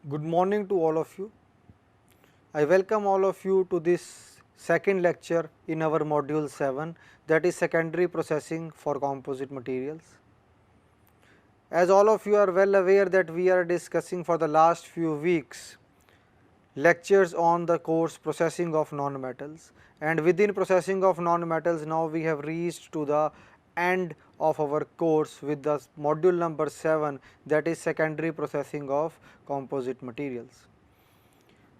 Good morning to all of you. I welcome all of you to this second lecture in our module 7, that is secondary processing for composite materials. As all of you are well aware that we are discussing for the last few weeks lectures on the course processing of non-metals, and within processing of non-metals now we have reached to the end of our course with the module number 7, that is secondary processing of composite materials.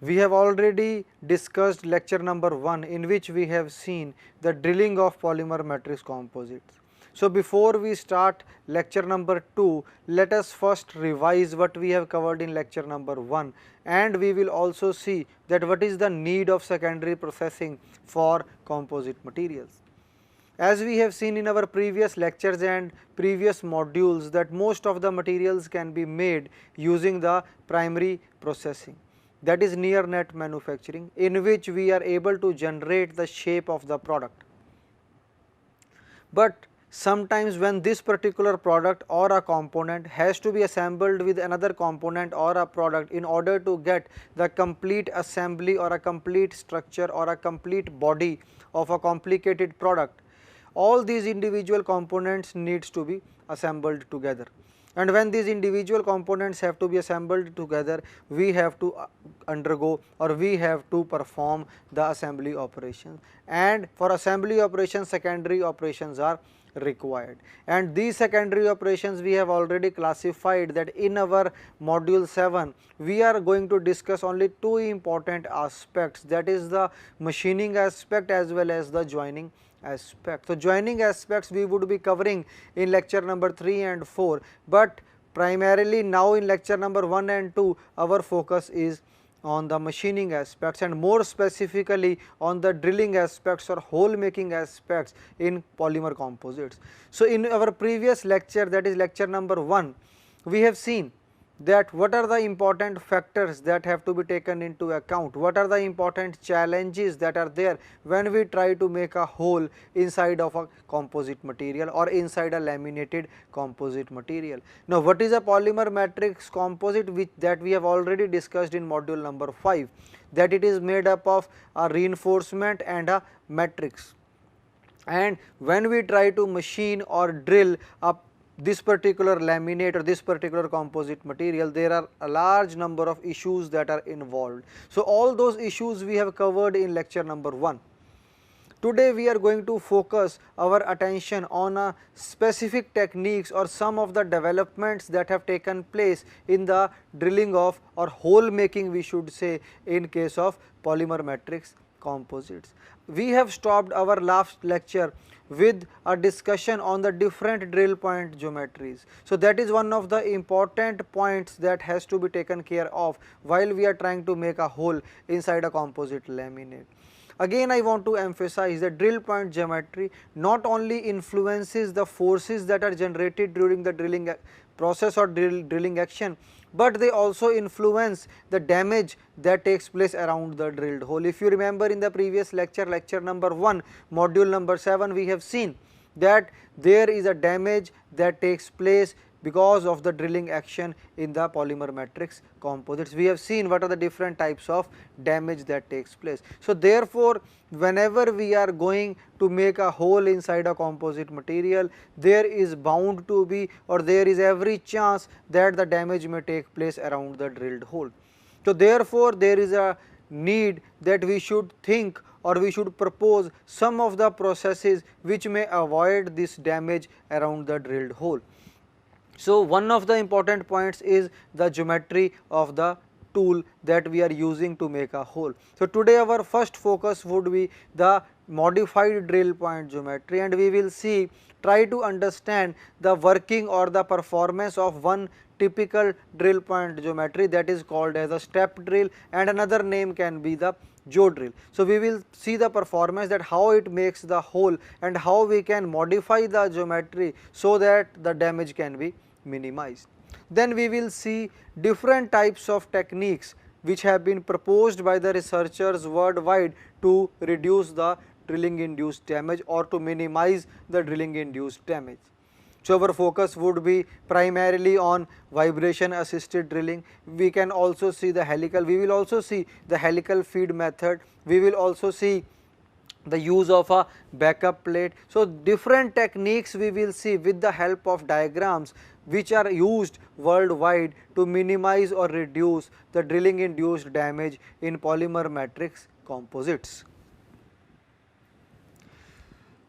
We have already discussed lecture number 1, in which we have seen the drilling of polymer matrix composites. So, before we start lecture number 2, let us first revise what we have covered in lecture number 1, and we will also see that what is the need of secondary processing for composite materials. As we have seen in our previous lectures and previous modules that most of the materials can be made using the primary processing, that is near net manufacturing, in which we are able to generate the shape of the product. But sometimes when this particular product or a component has to be assembled with another component or a product in order to get the complete assembly or a complete structure or a complete body of a complicated product, all these individual components needs to be assembled together. And when these individual components have to be assembled together, we have to undergo or we have to perform the assembly operations, and for assembly operations secondary operations are required. And these secondary operations we have already classified that in our module 7 we are going to discuss only two important aspects, that is the machining aspect as well as the joining aspect. So, joining aspects we would be covering in lecture number 3 and 4, but primarily now in lecture number 1 and 2 our focus is on the machining aspects and more specifically on the drilling aspects or hole making aspects in polymer composites. So, in our previous lecture, that is lecture number 1, we have seen that what are the important factors that have to be taken into account, what are the important challenges that are there when we try to make a hole inside of a composite material or inside a laminated composite material. Now, what is a polymer matrix composite, which that we have already discussed in module number 5, that it is made up of a reinforcement and a matrix, and when we try to machine or drill a this particular laminate or this particular composite material, there are a large number of issues that are involved. So, all those issues we have covered in lecture number 1. Today we are going to focus our attention on a specific techniques or some of the developments that have taken place in the drilling of or hole making, we should say, in case of polymer matrix composites. We have stopped our last lecture with a discussion on the different drill point geometries. So, that is one of the important points that has to be taken care of while we are trying to make a hole inside a composite laminate. Again, I want to emphasize that drill point geometry not only influences the forces that are generated during the drilling process or drilling action, but they also influence the damage that takes place around the drilled hole. If you remember in the previous lecture, lecture number 1, module number 7, we have seen that there is a damage that takes place because of the drilling action in the polymer matrix composites. We have seen what are the different types of damage that takes place. So, therefore, whenever we are going to make a hole inside a composite material, there is bound to be or there is every chance that the damage may take place around the drilled hole. So, therefore, there is a need that we should think or we should propose some of the processes which may avoid this damage around the drilled hole. So, one of the important points is the geometry of the tool that we are using to make a hole. So, today our first focus would be the modified drill point geometry, and we will try to understand the working or the performance of one typical drill point geometry, that is called as a step drill, and another name can be the jaw drill. So, we will see the performance, that how it makes the hole and how we can modify the geometry so that the damage can be minimized. Then we will see different types of techniques which have been proposed by the researchers worldwide to reduce the drilling induced damage or to minimize the drilling induced damage. So, our focus would be primarily on vibration assisted drilling. We can also see the helical, we will also see the helical feed method, we will also see the use of a backup plate. So, different techniques we will see with the help of diagrams which are used worldwide to minimize or reduce the drilling induced damage in polymer matrix composites.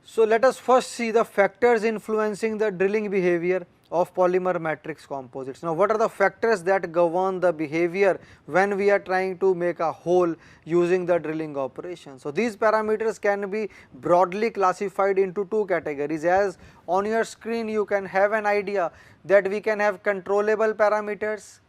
So, let us first see the factors influencing the drilling behavior of polymer matrix composites. Now, what are the factors that govern the behavior when we are trying to make a hole using the drilling operation? So, these parameters can be broadly classified into two categories. As on your screen you can have an idea that we can have controllable parameters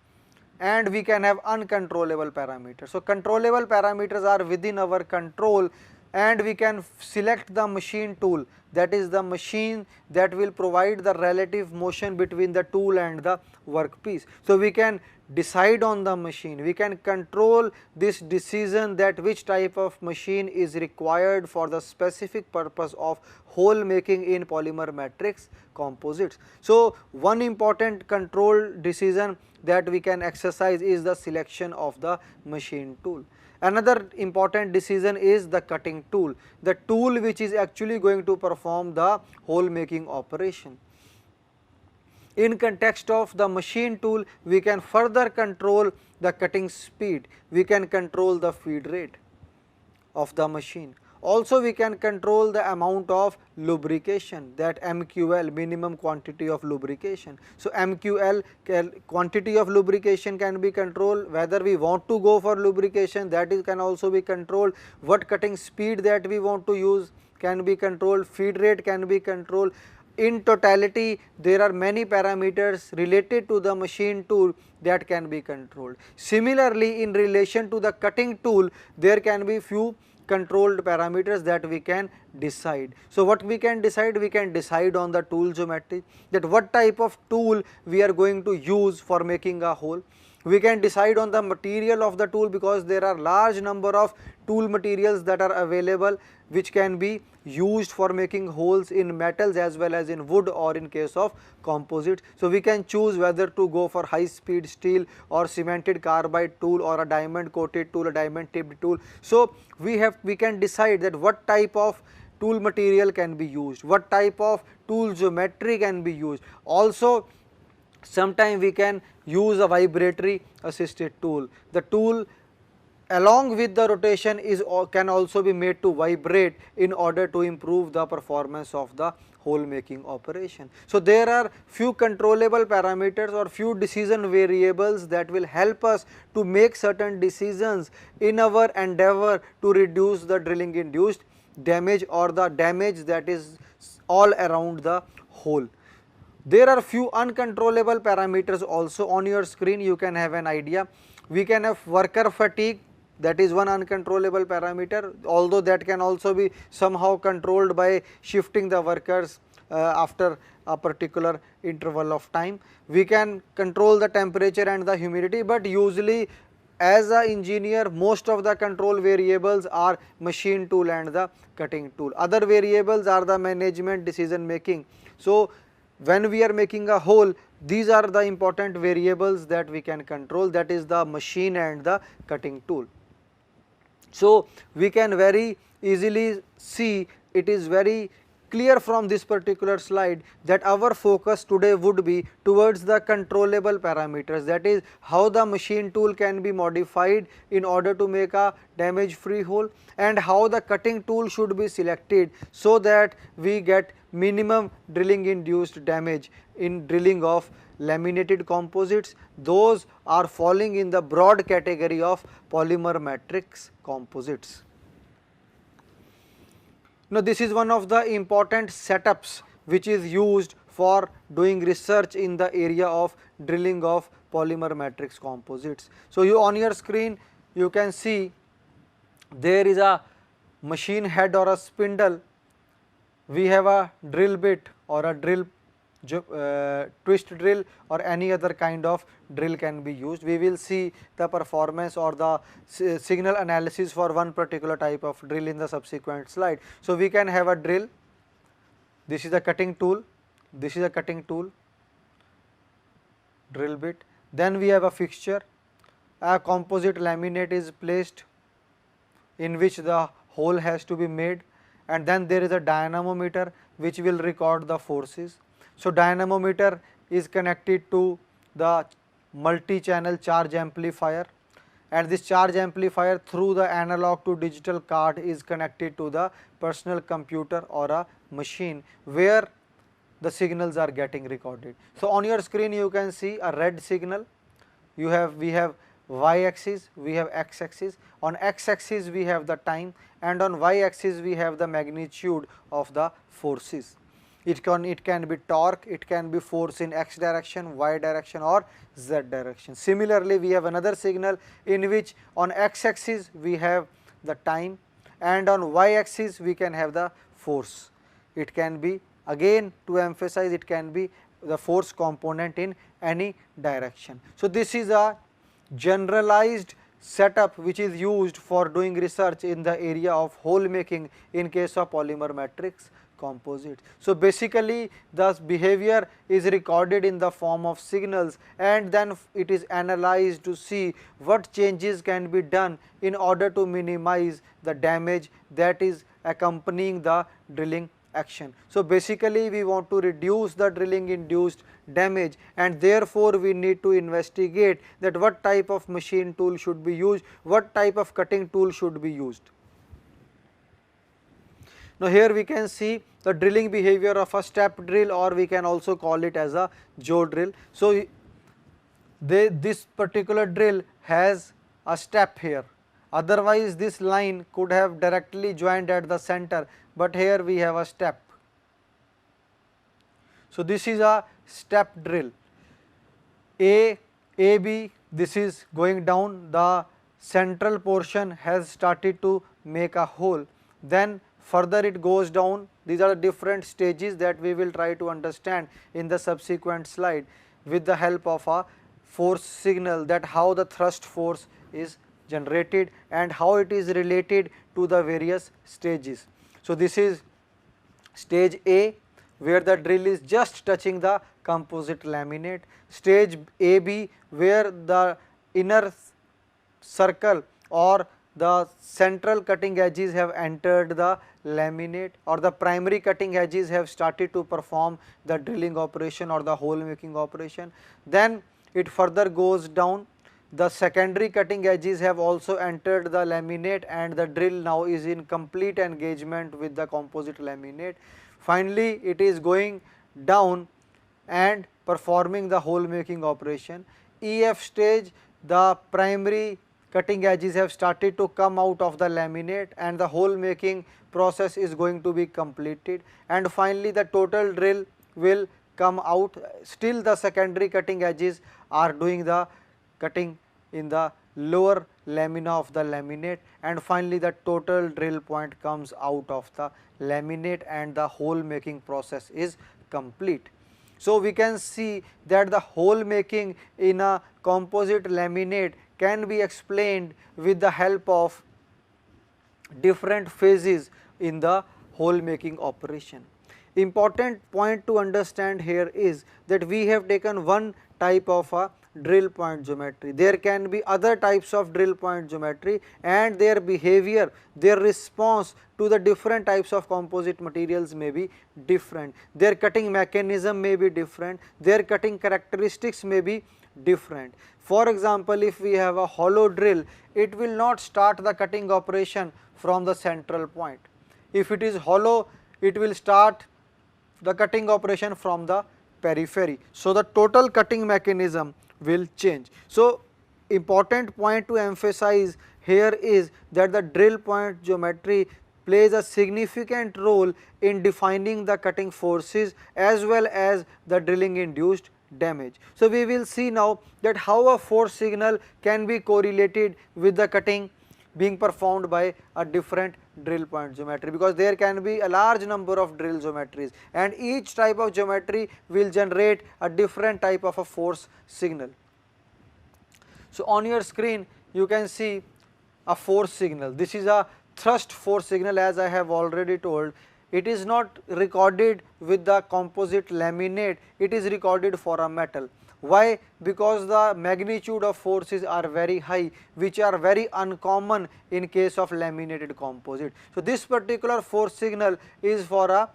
and we can have uncontrollable parameters. So, controllable parameters are within our control and we can select the machine tool, that is the machine that will provide the relative motion between the tool and the workpiece. So, we can decide on the machine, we can control this decision that which type of machine is required for the specific purpose of hole making in polymer matrix composites. So, one important control decision that we can exercise is the selection of the machine tool. Another important decision is the cutting tool, the tool which is actually going to perform the hole making operation. In context of the machine tool, we can further control the cutting speed, we can control the feed rate of the machine. Also, we can control the amount of lubrication, that MQL, minimum quantity of lubrication. So, MQL quantity of lubrication can be controlled, whether we want to go for lubrication, that is can also be controlled, what cutting speed that we want to use can be controlled, feed rate can be controlled. In totality, there are many parameters related to the machine tool that can be controlled. Similarly, in relation to the cutting tool, there can be few controlled parameters that we can decide. So, what we can decide? We can decide on the tool geometry, that what type of tool we are going to use for making a hole. We can decide on the material of the tool, because there are large number of tool materials that are available which can be used for making holes in metals as well as in wood or in case of composites. So, we can choose whether to go for high speed steel or cemented carbide tool or a diamond coated tool, a diamond tipped tool. So, we can decide that what type of tool material can be used, what type of tool geometry can be used. Also, sometime we can use a vibratory assisted tool. The tool along with the rotation can also be made to vibrate in order to improve the performance of the hole making operation. So, there are few controllable parameters or few decision variables that will help us to make certain decisions in our endeavor to reduce the drilling induced damage or the damage that is all around the hole. There are few uncontrollable parameters also. On your screen you can have an idea. We can have worker fatigue, that is one uncontrollable parameter, although that can also be somehow controlled by shifting the workers after a particular interval of time. We can control the temperature and the humidity, but usually as an engineer most of the control variables are machine tool and the cutting tool. Other variables are the management decision making. So, when we are making a hole, these are the important variables that we can control, that is the machine and the cutting tool. So, we can very easily see, it is very clear from this particular slide that our focus today would be towards the controllable parameters, that is how the machine tool can be modified in order to make a damage free hole and how the cutting tool should be selected so that we get minimum drilling induced damage in drilling of laminated composites. Those are falling in the broad category of polymer matrix composites. Now, this is one of the important setups which is used for doing research in the area of drilling of polymer matrix composites. So, you on your screen you can see there is a machine head or a spindle, we have a drill bit or a drill twist drill or any other kind of drill can be used. We will see the performance or the signal analysis for one particular type of drill in the subsequent slide. So, we can have a drill, this is the cutting tool, this is a cutting tool, drill bit. Then we have a fixture, a composite laminate is placed in which the hole has to be made, and then there is a dynamometer which will record the forces. So, dynamometer is connected to the multi-channel charge amplifier, and this charge amplifier through the analog to digital card is connected to the personal computer or a machine where the signals are getting recorded. So, on your screen you can see a red signal, we have y axis, we have x axis. On x axis we have the time, and on y axis we have the magnitude of the forces. It can be torque, it can be force in x direction, y direction or z direction. Similarly, we have another signal in which on x axis we have the time, and on y axis we can have the force. It can be, again to emphasize, it can be the force component in any direction. So, this is a generalized setup which is used for doing research in the area of hole making in case of polymer matrix composites. So, basically the behavior is recorded in the form of signals, and then it is analyzed to see what changes can be done in order to minimize the damage that is accompanying the drilling action. So, basically we want to reduce the drilling induced damage, and therefore we need to investigate that what type of machine tool should be used, what type of cutting tool should be used. Now, here we can see the drilling behavior of a step drill, or we can also call it as a jaw drill. So, this particular drill has a step here, otherwise this line could have directly joined at the center, but here we have a step. So, this is a step drill, AB, this is going down, the central portion has started to make a hole, then further it goes down. These are the different stages that we will try to understand in the subsequent slide with the help of a force signal, that how the thrust force is generated and how it is related to the various stages. So, this is stage A, where the drill is just touching the composite laminate, stage AB where the inner circle or the central cutting edges have entered the laminate, or the primary cutting edges have started to perform the drilling operation or the hole making operation. Then it further goes down, the secondary cutting edges have also entered the laminate, and the drill now is in complete engagement with the composite laminate. Finally, it is going down and performing the hole making operation. EF stage, the primary cutting edges have started to come out of the laminate and the hole making process is going to be completed, and finally the total drill will come out. Still the secondary cutting edges are doing the cutting in the lower lamina of the laminate, and finally the total drill point comes out of the laminate and the hole making process is complete. So, we can see that the hole making in a composite laminate can be explained with the help of different phases in the hole making operation. Important point to understand here is that we have taken one type of a drill point geometry. There can be other types of drill point geometry, and their behavior, their response to the different types of composite materials may be different. Their cutting mechanism may be different, their cutting characteristics may be different. For example, if we have a hollow drill, it will not start the cutting operation from the central point. If it is hollow, it will start the cutting operation from the periphery. So, the total cutting mechanism will change. So, important point to emphasize here is that the drill point geometry plays a significant role in defining the cutting forces as well as the drilling induced damage. So, we will see now that how a force signal can be correlated with the cutting being performed by a different drill point geometry, because there can be a large number of drill geometries and each type of geometry will generate a different type of a force signal. So, on your screen you can see a force signal. This is a thrust force signal, as I have already told. it is not recorded with the composite laminate, it is recorded for a metal. Why? Because the magnitude of forces are very high, which are very uncommon in case of laminated composite. So, this particular force signal is for a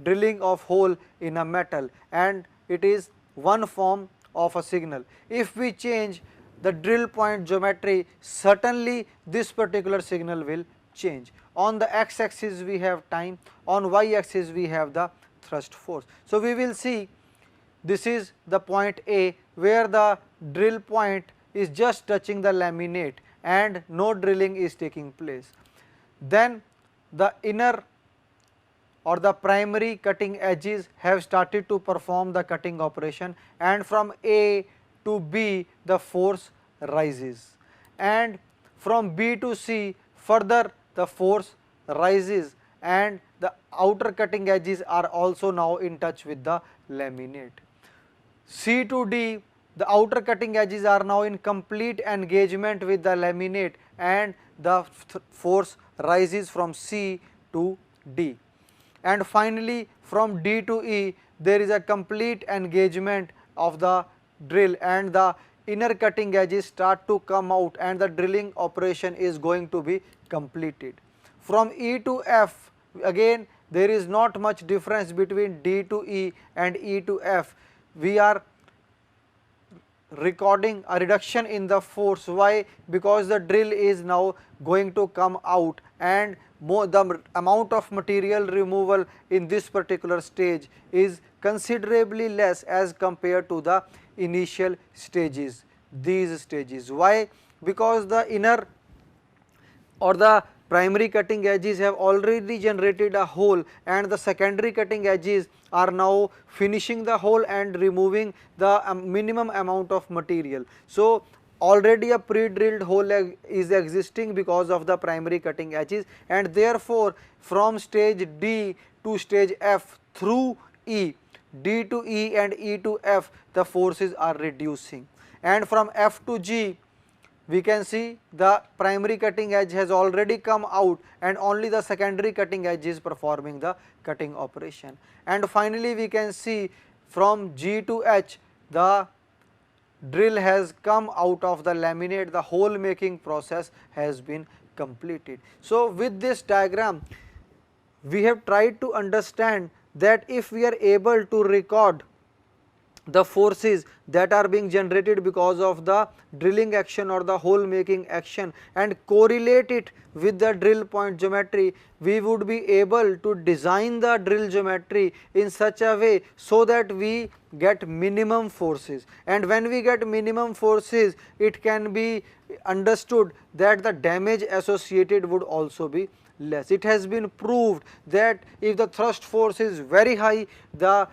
drilling of hole in a metal, and it is one form of a signal. If we change the drill point geometry, certainly this particular signal will change. On the x axis we have time, on y axis we have the thrust force. So, we will see this is the point A where the drill point is just touching the laminate and no drilling is taking place. Then the inner or the primary cutting edges have started to perform the cutting operation, and from A to B the force rises, and from B to C further the force rises, and the outer cutting edges are also now in touch with the laminate. C to D, the outer cutting edges are now in complete engagement with the laminate, and the force rises from C to D. And finally, from D to E, there is a complete engagement of the drill, and the inner cutting edges start to come out, and the drilling operation is going to be completed. From E to F, again there is not much difference between D to E and E to F. We are recording a reduction in the force. Why? Because the drill is now going to come out, and the amount of material removal in this particular stage is considerably less as compared to the initial stages, these stages. Why? Because the inner or the primary cutting edges have already generated a hole, and the secondary cutting edges are now finishing the hole and removing the minimum amount of material. So, already a pre-drilled hole is existing because of the primary cutting edges, and therefore, from stage D to stage F through E, D to E and E to F, the forces are reducing, and from F to G we can see the primary cutting edge has already come out, and only the secondary cutting edge is performing the cutting operation. And finally, we can see from G to H the drill has come out of the laminate, the hole making process has been completed. So, with this diagram we have tried to understand that if we are able to record the forces that are being generated because of the drilling action or the hole making action and correlate it with the drill point geometry, we would be able to design the drill geometry in such a way so that we get minimum forces, and when we get minimum forces it can be understood that the damage associated would also be less. It has been proved that if the thrust force is very high, the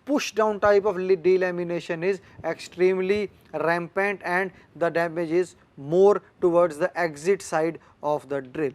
push down type of delamination is extremely rampant and the damage is more towards the exit side of the drill.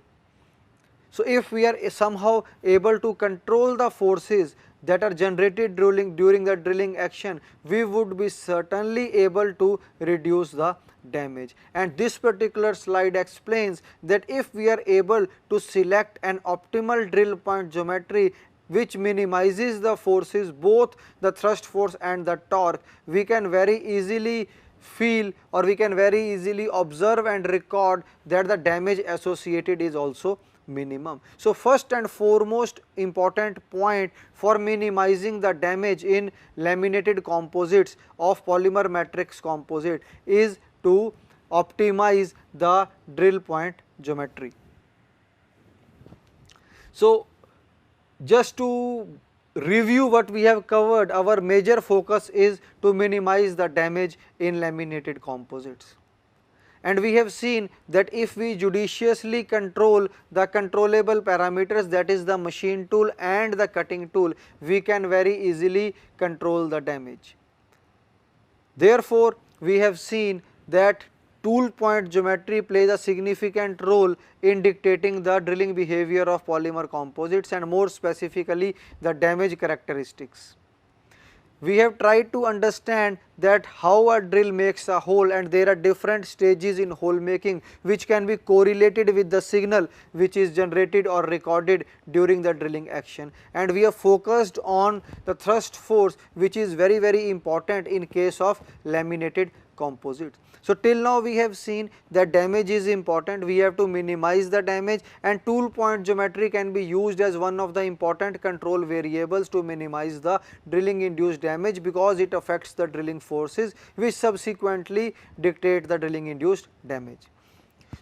So, if we are somehow able to control the forces that are generated during the drilling action, we would be certainly able to reduce the damage. And this particular slide explains that if we are able to select an optimal drill point geometry which minimizes the forces, both the thrust force and the torque, we can very easily feel or we can very easily observe and record that the damage associated is also minimum. So, first and foremost important point for minimizing the damage in laminated composites of polymer matrix composite is to optimize the drill point geometry. So, just to review what we have covered, our major focus is to minimize the damage in laminated composites. And we have seen that if we judiciously control the controllable parameters, that is the machine tool and the cutting tool, we can very easily control the damage. Therefore, we have seen that tool point geometry plays a significant role in dictating the drilling behavior of polymer composites and more specifically the damage characteristics. we have tried to understand that how a drill makes a hole, and there are different stages in hole making which can be correlated with the signal which is generated or recorded during the drilling action, and we have focused on the thrust force, which is very important in case of laminated composites. So, till now we have seen that damage is important, we have to minimize the damage, and tool point geometry can be used as one of the important control variables to minimize the drilling induced damage, because it affects the drilling forces which subsequently dictate the drilling induced damage.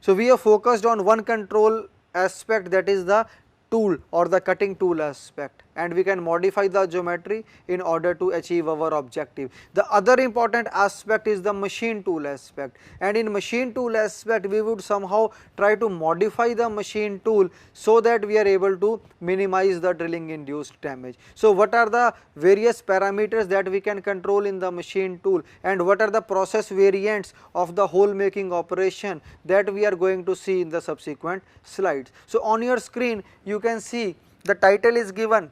So, we have focused on one control aspect, that is the tool or the cutting tool aspect, and we can modify the geometry in order to achieve our objective. The other important aspect is the machine tool aspect, and in machine tool aspect we would somehow try to modify the machine tool so that we are able to minimize the drilling induced damage. So, what are the various parameters that we can control in the machine tool, and what are the process variants of the hole making operation, that we are going to see in the subsequent slides. So, on your screen you can see the title is given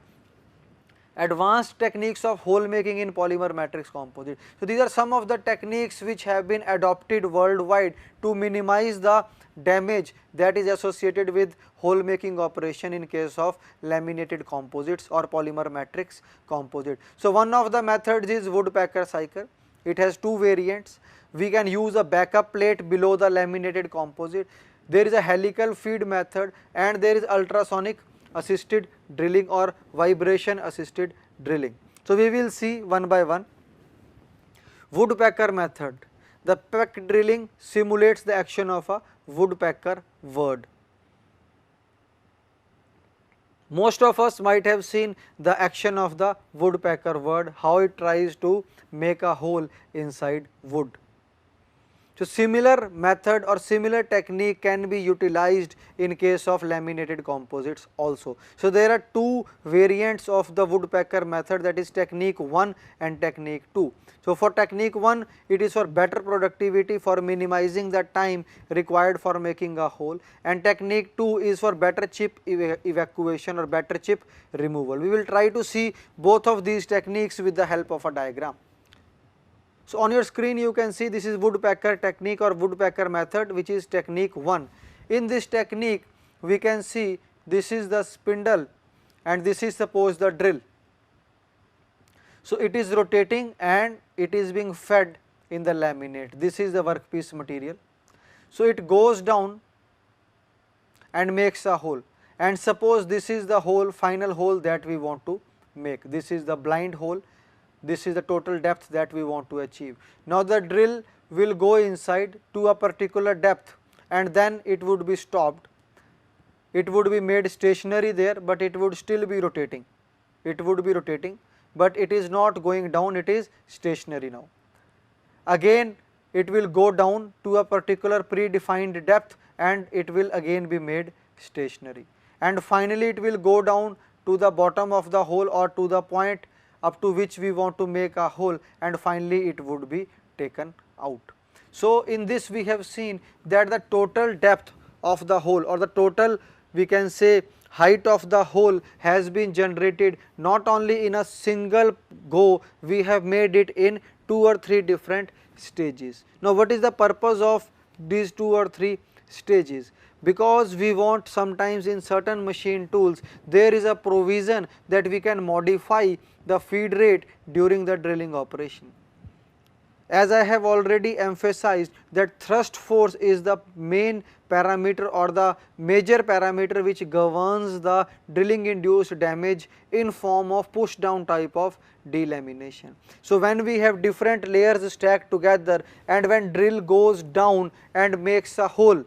Advanced Techniques of Hole Making in Polymer Matrix Composite. So, these are some of the techniques which have been adopted worldwide to minimize the damage that is associated with hole making operation in case of laminated composites or polymer matrix composite. So, one of the methods is woodpecker cycle. It has two variants. We can use a backup plate below the laminated composite. There is a helical feed method, and there is ultrasonic assisted drilling or vibration assisted drilling. So, we will see one by one. Woodpecker method. The peck drilling simulates the action of a woodpecker word. Most of us might have seen the action of the woodpecker word, how it tries to make a hole inside wood. So, similar method or similar technique can be utilized in case of laminated composites also. So, there are two variants of the woodpecker method, that is technique 1 and technique 2. So, for technique 1 it is for better productivity, for minimizing the time required for making a hole, and technique 2 is for better chip evacuation or better chip removal. We will try to see both of these techniques with the help of a diagram. So, on your screen you can see this is woodpecker technique or woodpecker method, which is technique 1. In this technique we can see this is the spindle and this is suppose the drill. So, it is rotating and it is being fed in the laminate. This is the workpiece material. So, it goes down and makes a hole, and suppose this is the hole, final hole that we want to make. This is the blind hole. This is the total depth that we want to achieve. Now, the drill will go inside to a particular depth and then it would be stopped. It would be made stationary there, but it would still be rotating. It would be rotating, but it is not going down, it is stationary now. Again it will go down to a particular predefined depth and it will again be made stationary, and finally it will go down to the bottom of the hole or to the point up to which we want to make a hole, and finally it would be taken out. So, in this we have seen that the total depth of the hole or the total, we can say, height of the hole has been generated not only in a single go, we have made it in 2 or 3 different stages. Now, what is the purpose of these 2 or 3 stages? Because we want, sometimes in certain machine tools there is a provision that we can modify the feed rate during the drilling operation. As I have already emphasized that thrust force is the main parameter or the major parameter which governs the drilling induced damage in form of push down type of delamination. So, when we have different layers stacked together and when drill goes down and makes a hole,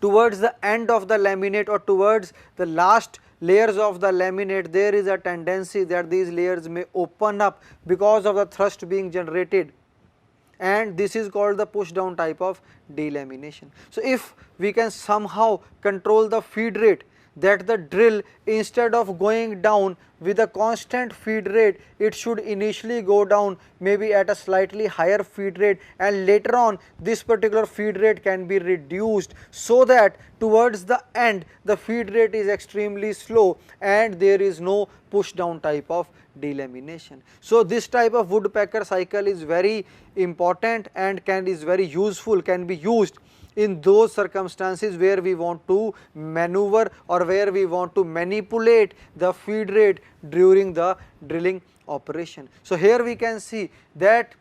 towards the end of the laminate or towards the last layers of the laminate, there is a tendency that these layers may open up because of the thrust being generated, and this is called the push down type of delamination. So, if we can somehow control the feed rate, that the drill, instead of going down with a constant feed rate, it should initially go down maybe at a slightly higher feed rate, and later on this particular feed rate can be reduced, so that towards the end the feed rate is extremely slow and there is no push down type of delamination. So this type of woodpecker cycle is very important and is very useful, can be used in those circumstances where we want to maneuver or where we want to manipulate the feed rate during the drilling operation. So here we can see that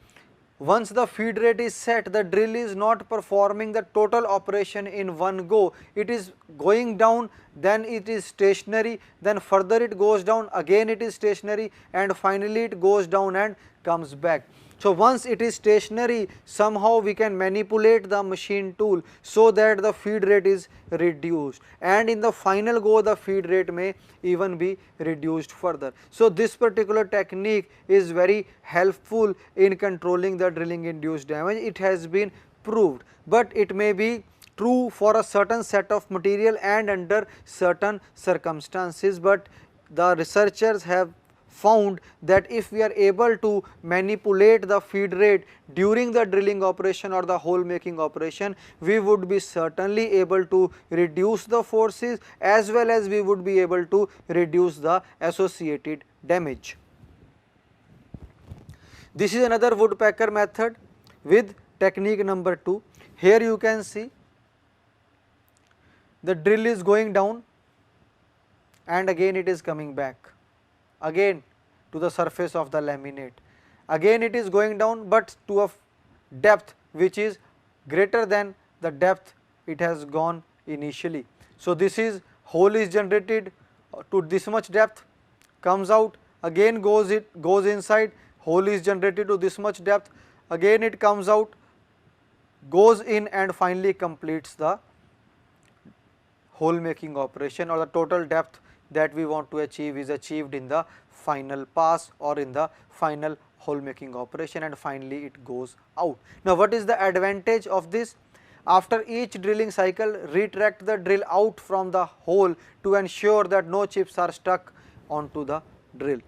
once the feed rate is set, the drill is not performing the total operation in one go. It is going down, then it is stationary, then further it goes down, again it is stationary, and finally it goes down and comes back. So once it is stationary, somehow we can manipulate the machine tool so that the feed rate is reduced, and in the final go the feed rate may even be reduced further. So this particular technique is very helpful in controlling the drilling induced damage. It has been proved, but it may be true for a certain set of material and under certain circumstances, but the researchers have found that if we are able to manipulate the feed rate during the drilling operation or the hole making operation, we would be certainly able to reduce the forces as well as we would be able to reduce the associated damage. This is another woodpecker method with technique number 2. Here you can see the drill is going down and again it is coming back again to the surface of the laminate. Again it is going down, but to a depth which is greater than the depth it has gone initially. So this is hole is generated to this much depth, comes out, again goes inside, hole is generated to this much depth, again it comes out, goes in, and finally completes the hole making operation, or the total depth that we want to achieve is achieved in the final pass or in the final hole making operation, and finally it goes out. Now what is the advantage of this? After each drilling cycle, retract the drill out from the hole to ensure that no chips are stuck onto the drill.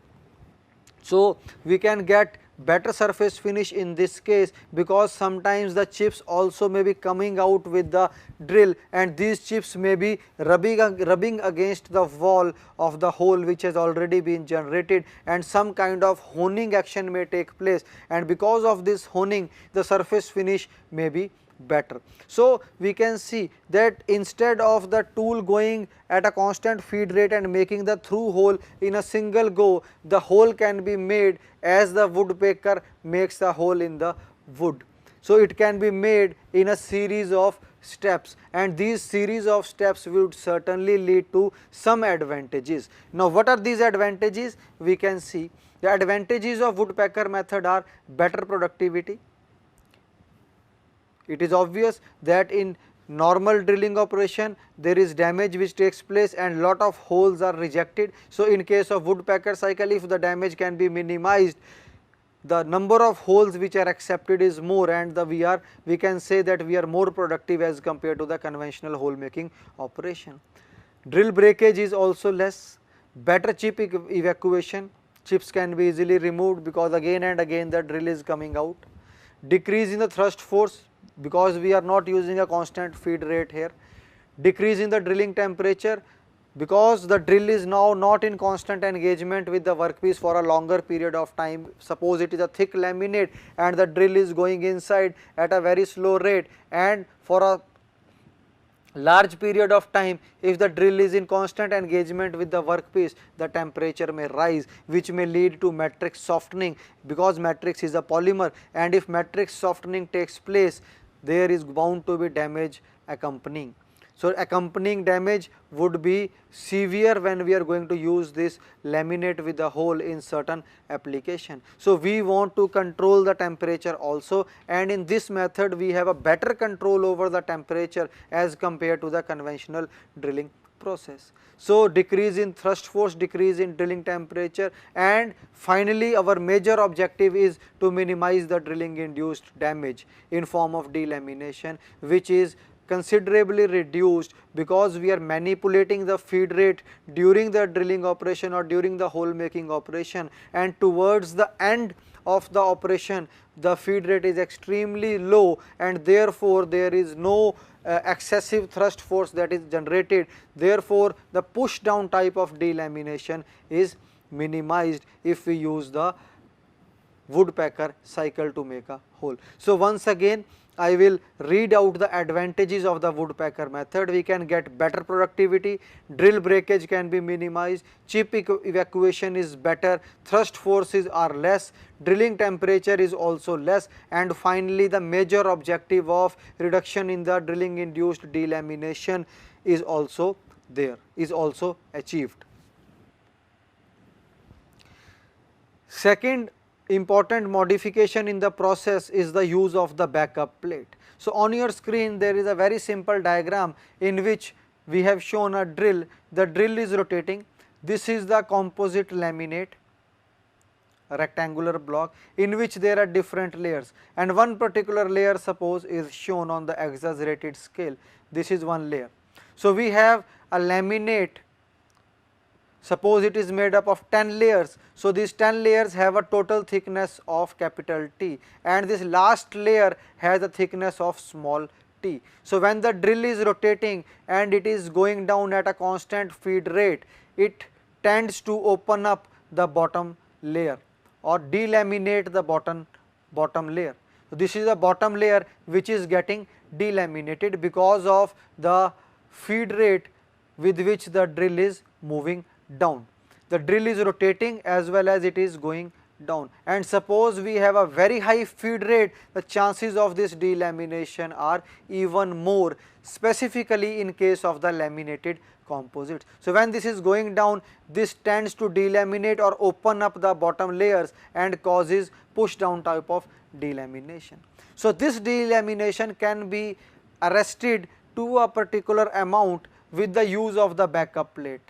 So we can get better surface finish in this case, because sometimes the chips also may be coming out with the drill, and these chips may be rubbing against the wall of the hole which has already been generated, and some kind of honing action may take place, and because of this honing the surface finish may be better. So we can see that instead of the tool going at a constant feed rate and making the through hole in a single go, the hole can be made as the woodpecker makes the hole in the wood. So it can be made in a series of steps, and these series of steps would certainly lead to some advantages. Now what are these advantages? We can see the advantages of woodpecker method are better productivity. It is obvious that in normal drilling operation there is damage which takes place and lot of holes are rejected. So in case of woodpecker cycle, if the damage can be minimized, the number of holes which are accepted is more, and we can say that we are more productive as compared to the conventional hole making operation. Drill breakage is also less, better chip evacuation, chips can be easily removed because again and again the drill is coming out. Decrease in the thrust force, because we are not using a constant feed rate here. Decrease in the drilling temperature, because the drill is now not in constant engagement with the workpiece for a longer period of time. Suppose it is a thick laminate and the drill is going inside at a very slow rate, and for a large period of time, if the drill is in constant engagement with the workpiece, the temperature may rise, which may lead to matrix softening, because matrix is a polymer, and if matrix softening takes place, there is bound to be damage accompanying. So accompanying damage would be severe when we are going to use this laminate with a hole in certain application. So we want to control the temperature also, and in this method we have a better control over the temperature as compared to the conventional drilling process. So decrease in thrust force, decrease in drilling temperature, and finally our major objective is to minimize the drilling induced damage in form of delamination, which is considerably reduced because we are manipulating the feed rate during the drilling operation or during the hole making operation, and towards the end of the operation the feed rate is extremely low, and therefore there is no excessive thrust force that is generated. Therefore, the push down type of delamination is minimized if we use the woodpecker cycle to make a hole. So, once again I will read out the advantages of the woodpecker method. We can get better productivity, drill breakage can be minimized, chip evacuation is better, thrust forces are less, drilling temperature is also less, and finally the major objective of reduction in the drilling induced delamination is also achieved. Second important modification in the process is the use of the backup plate. So, on your screen there is a very simple diagram in which we have shown a drill. The drill is rotating. This is the composite laminate, a rectangular block in which there are different layers, and one particular layer suppose is shown on the exaggerated scale. This is one layer. So, we have a laminate. Suppose it is made up of 10 layers. So, these 10 layers have a total thickness of capital T, and this last layer has a thickness of small t. So, when the drill is rotating and it is going down at a constant feed rate, it tends to open up the bottom layer or delaminate the bottom layer. So, this is the bottom layer which is getting delaminated because of the feed rate with which the drill is moving down. The drill is rotating as well as it is going down, and suppose we have a very high feed rate, the chances of this delamination are even more, specifically in case of the laminated composites. So, when this is going down, this tends to delaminate or open up the bottom layers and causes push down type of delamination. So, this delamination can be arrested to a particular amount with the use of the backup plate.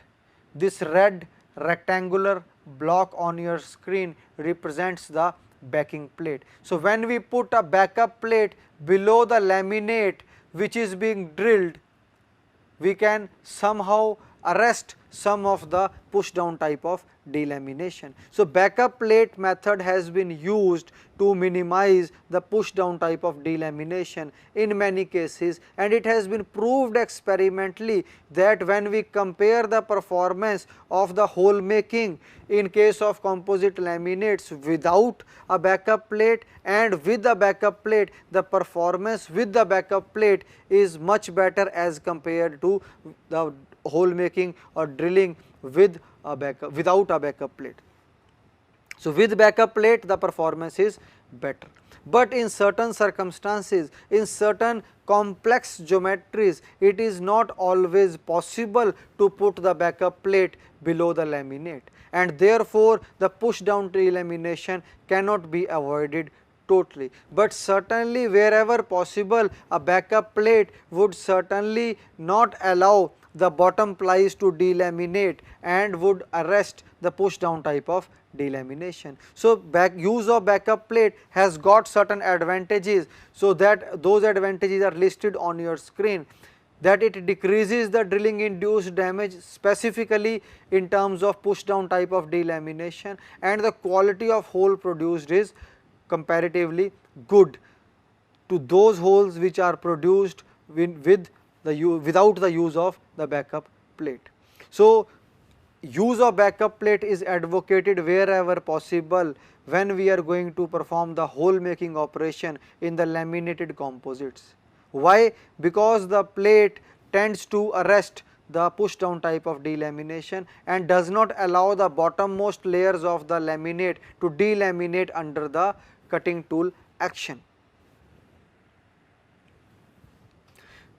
This red rectangular block on your screen represents the backing plate. So, when we put a backup plate below the laminate which is being drilled, we can somehow arrest some of the push down type of delamination. So, backup plate method has been used to minimize the push down type of delamination in many cases, and it has been proved experimentally that when we compare the performance of the hole making in case of composite laminates without a backup plate and with the backup plate, the performance with the backup plate is much better as compared to the hole making or drilling with a backup, without a backup plate. So, with backup plate the performance is better, but in certain circumstances, in certain complex geometries, it is not always possible to put the backup plate below the laminate, and therefore the push down delamination cannot be avoided totally, but certainly wherever possible a backup plate would certainly not allow the bottom plies to delaminate and would arrest the push down type of delamination. So, use of backup plate has got certain advantages. So, that those advantages are listed on your screen, that it decreases the drilling induced damage specifically in terms of push down type of delamination, and the quality of hole produced is comparatively good to those holes which are produced without the use of the backup plate. So, use of backup plate is advocated wherever possible when we are going to perform the hole making operation in the laminated composites. Why? Because the plate tends to arrest the push down type of delamination and does not allow the bottommost layers of the laminate to delaminate under the cutting tool action.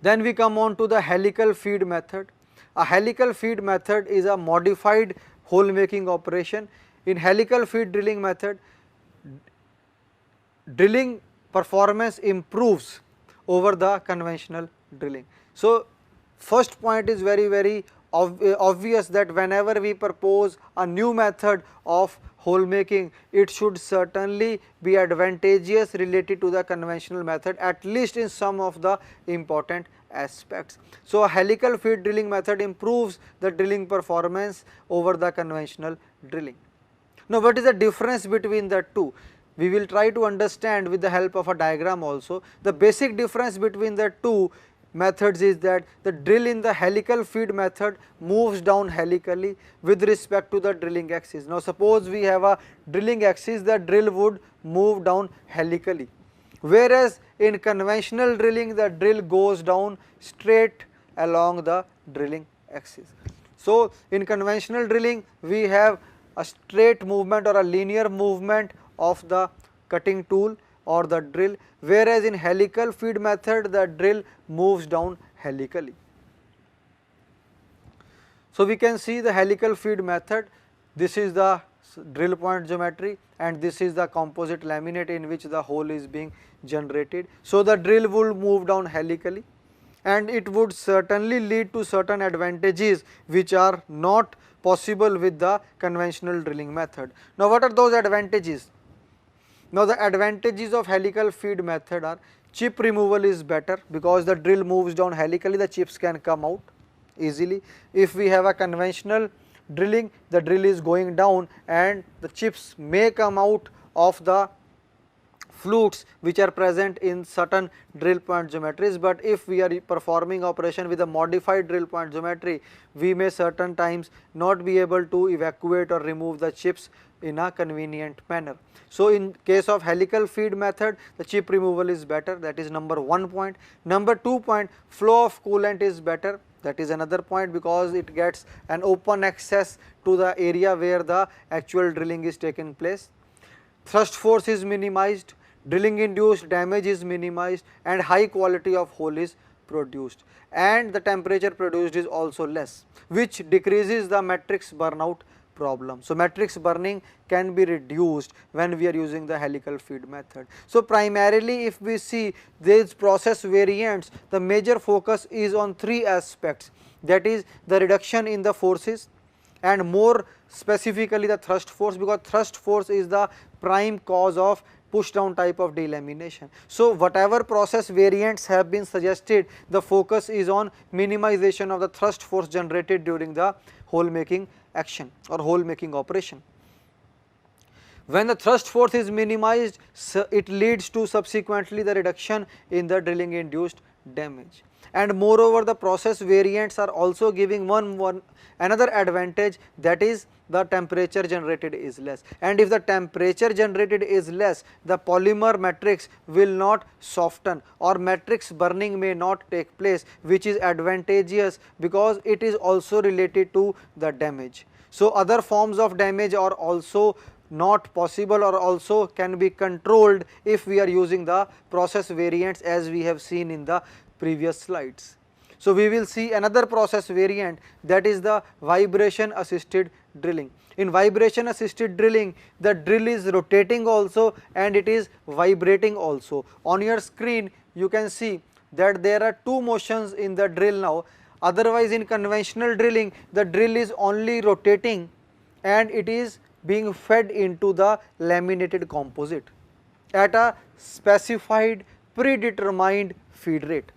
Then we come on to the helical feed method. A helical feed method is a modified hole making operation. In helical feed drilling method, drilling performance improves over the conventional drilling. So, first point is very obvious that whenever we propose a new method of hole making, it should certainly be advantageous related to the conventional method, at least in some of the important aspects. So, a helical feed drilling method improves the drilling performance over the conventional drilling. Now, what is the difference between the two? We will try to understand with the help of a diagram also. The basic difference between the two methods is that the drill in the helical feed method moves down helically with respect to the drilling axis. Now, suppose we have a drilling axis, the drill would move down helically, whereas in conventional drilling the drill goes down straight along the drilling axis. So, in conventional drilling we have a straight movement or a linear movement of the cutting tool or the drill, whereas in helical feed method the drill moves down helically. So, we can see the helical feed method, this is the drill point geometry and this is the composite laminate in which the hole is being generated. So, the drill will move down helically and it would certainly lead to certain advantages which are not possible with the conventional drilling method. Now, what are those advantages? Now, the advantages of helical feed method are chip removal is better because the drill moves down helically, the chips can come out easily. If we have a conventional drilling, the drill is going down and the chips may come out of the flutes which are present in certain drill point geometries, but if we are performing operation with a modified drill point geometry, we may certain times not be able to evacuate or remove the chips in a convenient manner. So, in case of helical feed method, the chip removal is better, that is number 1 point. Number 2 point, flow of coolant is better, that is another point, because it gets an open access to the area where the actual drilling is taking place. Thrust force is minimized, drilling induced damage is minimized and high quality of hole is produced, and the temperature produced is also less, which decreases the matrix burnout problem. So, matrix burning can be reduced when we are using the helical feed method. So, primarily if we see these process variants, the major focus is on 3 aspects, that is the reduction in the forces and more specifically the thrust force, because thrust force is the prime cause of push down type of delamination. So, whatever process variants have been suggested, the focus is on minimization of the thrust force generated during the hole making action or hole making operation. When the thrust force is minimized, it leads to subsequently the reduction in the drilling induced damage. And moreover, the process variants are also giving another advantage, that is the temperature generated is less, and if the temperature generated is less, the polymer matrix will not soften or matrix burning may not take place, which is advantageous because it is also related to the damage. So, other forms of damage are also not possible or also can be controlled if we are using the process variants, as we have seen in the previous slides. So, we will see another process variant, that is the vibration assisted drilling. In vibration assisted drilling, the drill is rotating also and it is vibrating also. On your screen you can see that there are 2 motions in the drill now, otherwise in conventional drilling the drill is only rotating and it is being fed into the laminated composite at a specified predetermined feed rate.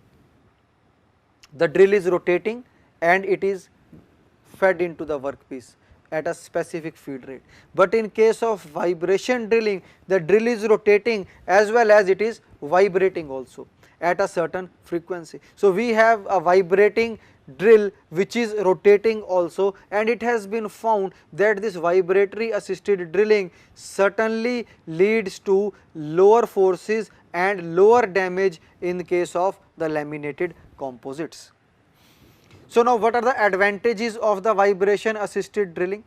The drill is rotating and it is fed into the workpiece at a specific feed rate. But in case of vibration drilling, the drill is rotating as well as it is vibrating also at a certain frequency. So, we have a vibrating drill which is rotating also, and it has been found that this vibratory assisted drilling certainly leads to lower forces and lower damage in the case of the laminated composites. So, now what are the advantages of the vibration assisted drilling?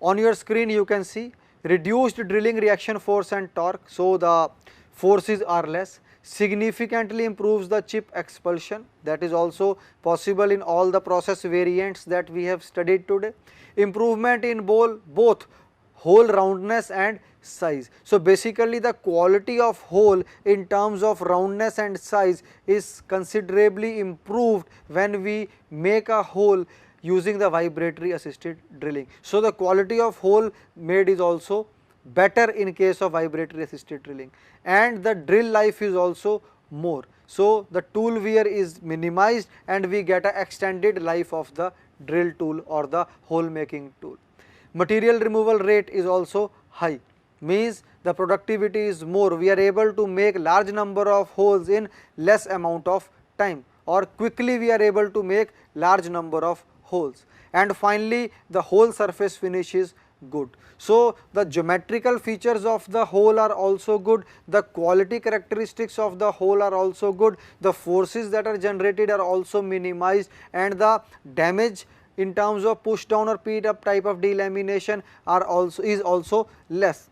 On your screen you can see reduced drilling reaction force and torque. So, the forces are less, significantly improves the chip expulsion, that is also possible in all the process variants that we have studied today. Improvement in both hole roundness and size. So, basically the quality of hole in terms of roundness and size is considerably improved when we make a hole using the vibratory assisted drilling. So, the quality of hole made is also better in case of vibratory assisted drilling, and the drill life is also more. So, the tool wear is minimized and we get an extended life of the drill tool or the hole making tool. Material removal rate is also high, means the productivity is more, we are able to make large number of holes in less amount of time, or quickly we are able to make large number of holes. And finally, the hole surface finish is good. So, the geometrical features of the hole are also good, the quality characteristics of the hole are also good, the forces that are generated are also minimized, and the damage in terms of push down or beat up type of delamination is also less.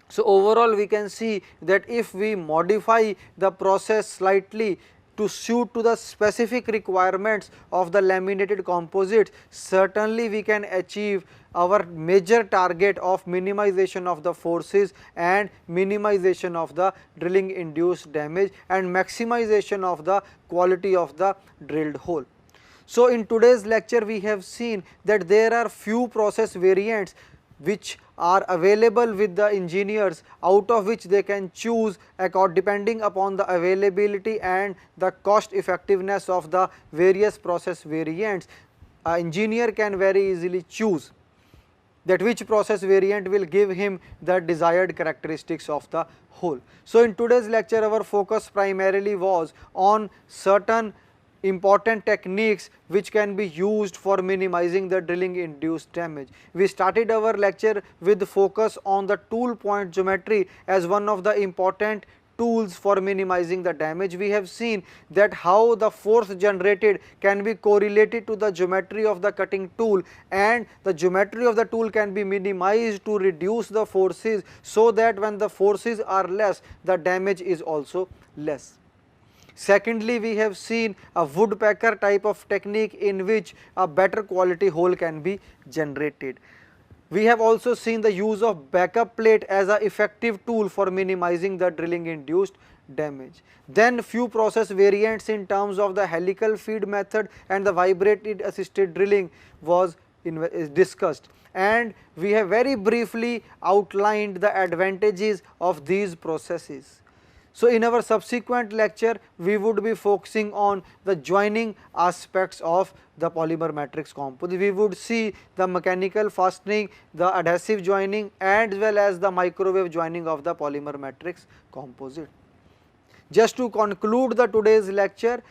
So, overall we can see that if we modify the process slightly to suit to the specific requirements of the laminated composites, certainly we can achieve our major target of minimization of the forces and minimization of the drilling induced damage and maximization of the quality of the drilled hole. So, in today's lecture we have seen that there are few process variants which are available with the engineers, out of which they can choose depending upon the availability and the cost effectiveness of the various process variants. An engineer can very easily choose that which process variant will give him the desired characteristics of the hole. So, in today's lecture our focus primarily was on certain important techniques which can be used for minimizing the drilling induced damage. We started our lecture with focus on the tool point geometry as one of the important tools for minimizing the damage. We have seen that how the force generated can be correlated to the geometry of the cutting tool, and the geometry of the tool can be minimized to reduce the forces, so that when the forces are less, the damage is also less. Secondly, we have seen a woodpecker type of technique in which a better quality hole can be generated. We have also seen the use of backup plate as an effective tool for minimizing the drilling induced damage. Then few process variants in terms of the helical feed method and the vibrated assisted drilling is discussed, and we have very briefly outlined the advantages of these processes. So, in our subsequent lecture we would be focusing on the joining aspects of the polymer matrix composite. We would see the mechanical fastening, the adhesive joining, as well as the microwave joining of the polymer matrix composite. Just to conclude the today's lecture,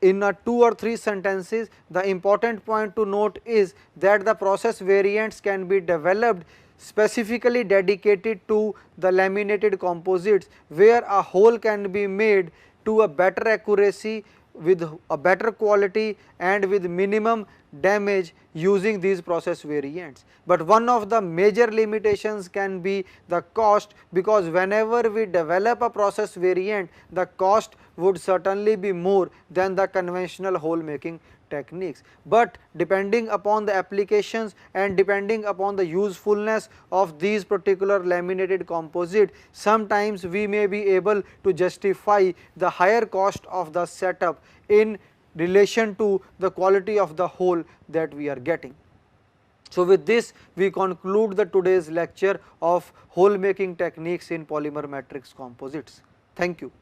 in 2 or 3 sentences, the important point to note is that the process variants can be developed specifically dedicated to the laminated composites, where a hole can be made to a better accuracy with a better quality and with minimum damage using these process variants. But one of the major limitations can be the cost, because whenever we develop a process variant, the cost would certainly be more than the conventional hole making techniques. But depending upon the applications and depending upon the usefulness of these particular laminated composite, sometimes we may be able to justify the higher cost of the setup in relation to the quality of the hole that we are getting. So, with this we conclude the today's lecture of hole making techniques in polymer matrix composites. Thank you.